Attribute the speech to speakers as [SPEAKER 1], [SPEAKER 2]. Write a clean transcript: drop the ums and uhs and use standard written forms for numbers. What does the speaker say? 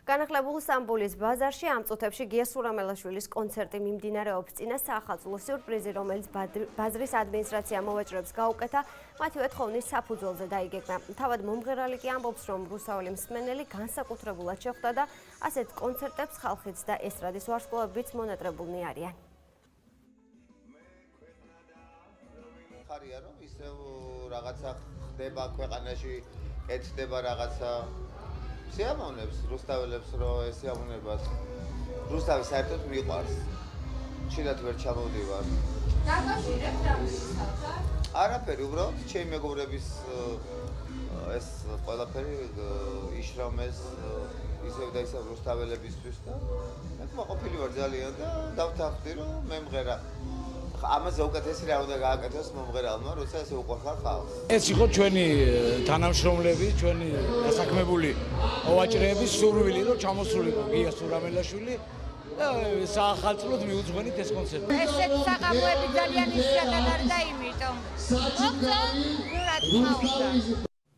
[SPEAKER 1] განახლებულ სტამბოლის ბაზარში ამ წუთებში გია სურამელაშვილის კონცერტი მიმდინარეობს. წინა საახალწლო სიურპრიზი, რომელიც ბაზრის ადმინისტრაცია მოვაჭრებს გაუკეთა, მათივე თხოვნის საფუძველზე დაიგეგმა. თავად მომღერალი კი ამბობს, რომ რუსაული მსმენელი განსაკუთრებულად შეხვდა და ასეთ კონცერტებს ხალხიც და ესტრადის ვარსკვლავებიც მონატრებულნი არიან.
[SPEAKER 2] ხარია რომ ისევ რაღაცა ხდება ქვეყანაში, ეთდება რაღაცა სიამოვნებს რუსთაველებს რომ ეს სიამოვნებას რუსთავი საერთოდ მიყვარს. შინათ ვერ ჩამოვდივარ.
[SPEAKER 3] დაკავშირებთ რა რუსთავთან?
[SPEAKER 2] არაფერი, უბრალოდ ჩემი მეგობრების ეს ყველაფერი იშრომეს ისევ და ისევ რუსთაველებისთვის და მე მოყოფილი ვარ ძალიან და დავთანხმდი რომ მემღერა ამაზე უკეთესი რა უნდა გააკეთოს მომღერალმა, როცა ესე უყვარხარ ხალხს.
[SPEAKER 4] ეს იყო ჩვენი თანამშრომლები, ჩვენი დასაქმებული მოვაჭრეების სურვილი, რომ ჩამოსულიყო გია სურამელაშვილი და საახალწლოდ მიუძღვენით ეს კონცერტი.
[SPEAKER 3] ესეთ საყამოები ძალიან იშვიათად არის და იმიტომ. მოგწონთ? რა თქმა უნდა.